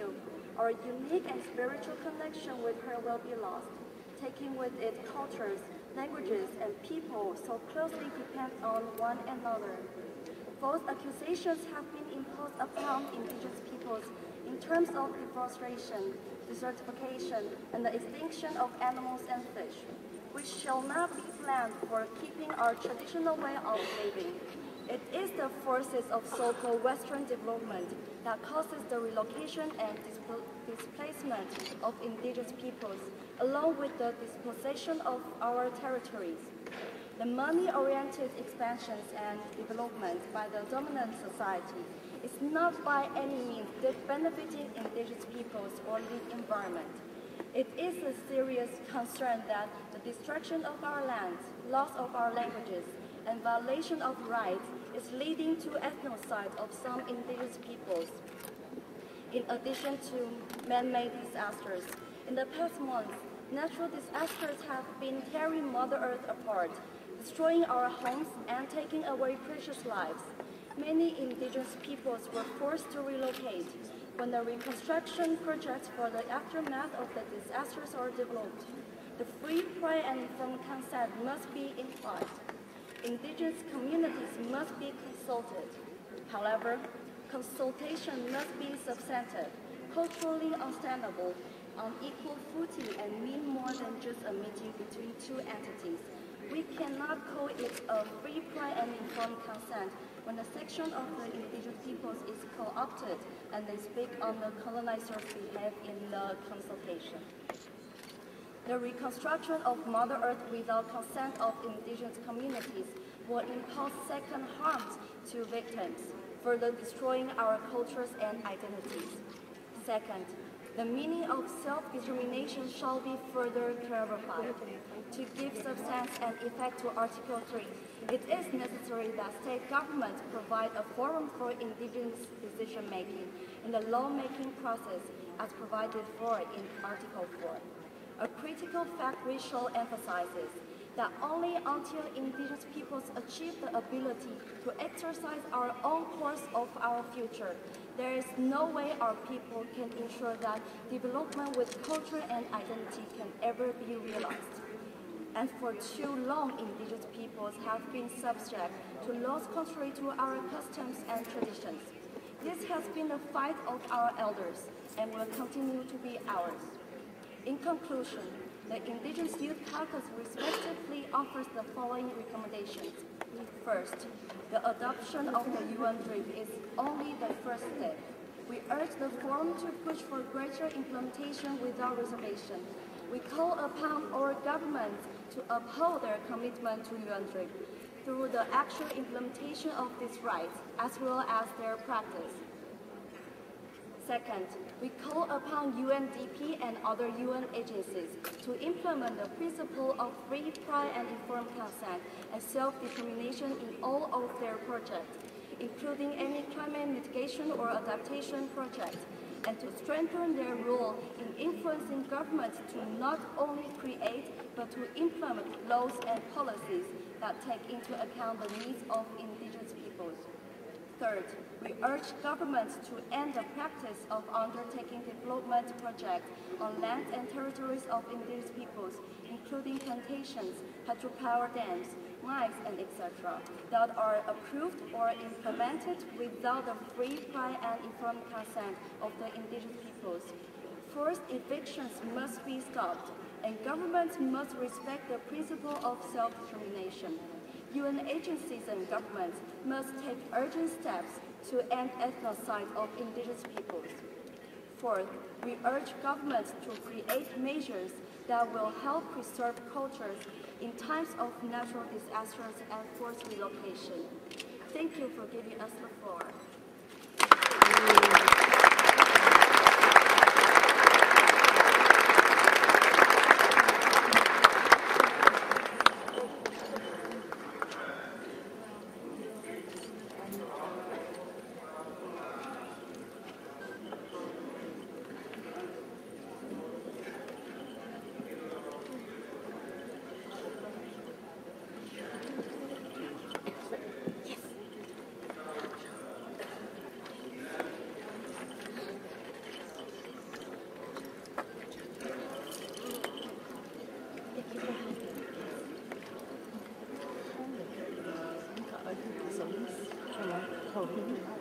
too, our unique and spiritual connection with her will be lost, taking with it cultures, languages, and people so closely depend on one another. False accusations have been imposed upon indigenous peoples in terms of deforestation, desertification, and the extinction of animals and fish, which shall not be blamed for keeping our traditional way of living. It is the forces of so-called Western development that causes the relocation and displacement of indigenous peoples, along with the dispossession of our territories. The money-oriented expansions and development by the dominant society is not by any means benefiting indigenous peoples or the environment. It is a serious concern that the destruction of our lands, loss of our languages, and violation of rights is leading to ethnocide of some indigenous peoples. In addition to man-made disasters, in the past months, natural disasters have been tearing Mother Earth apart, destroying our homes and taking away precious lives. Many indigenous peoples were forced to relocate. When the reconstruction projects for the aftermath of the disasters are developed, the free, prior, and informed consent must be implied. Indigenous communities must be consulted. However, consultation must be substantive, culturally understandable, on equal footing, and mean more than just a meeting between two entities. We cannot call it a free, prior, and informed consent when a section of the indigenous peoples is co-opted and they speak on the colonizer's behalf in the consultation. The reconstruction of Mother Earth without consent of indigenous communities will impose second harms to victims, further destroying our cultures and identities. Second, the meaning of self-determination shall be further clarified. To give substance and effect to Article 3, it is necessary that state governments provide a forum for indigenous decision-making in the law-making process as provided for in Article 4. A critical fact we shall emphasize is that only until indigenous peoples achieve the ability to exercise our own course of our future, there is no way our people can ensure that development with culture and identity can ever be realized. And for too long, indigenous peoples have been subject to laws contrary to our customs and traditions. This has been the fight of our elders and will continue to be ours. In conclusion, the Indigenous Youth Caucus respectively offers the following recommendations. First, the adoption of the UNPFII is only the first step. We urge the Forum to push for greater implementation without reservation. We call upon our governments to uphold their commitment to UNPFII through the actual implementation of these rights, as well as their practice. Second, we call upon UNDP and other UN agencies to implement the principle of free, prior, and informed consent and self-determination in all of their projects, including any climate mitigation or adaptation projects, and to strengthen their role in influencing governments to not only create but to implement laws and policies that take into account the needs of indigenous peoples. Third, we urge governments to end the practice of undertaking development projects on lands and territories of indigenous peoples, including plantations, hydropower dams, mines, and etc., that are approved or implemented without the free, prior, and informed consent of the indigenous peoples. Forced evictions must be stopped, and governments must respect the principle of self-determination. UN agencies and governments must take urgent steps to end ethnocide of indigenous peoples. Fourth, we urge governments to create measures that will help preserve cultures in times of natural disasters and forced relocation. Thank you for giving us the floor. That was beautiful.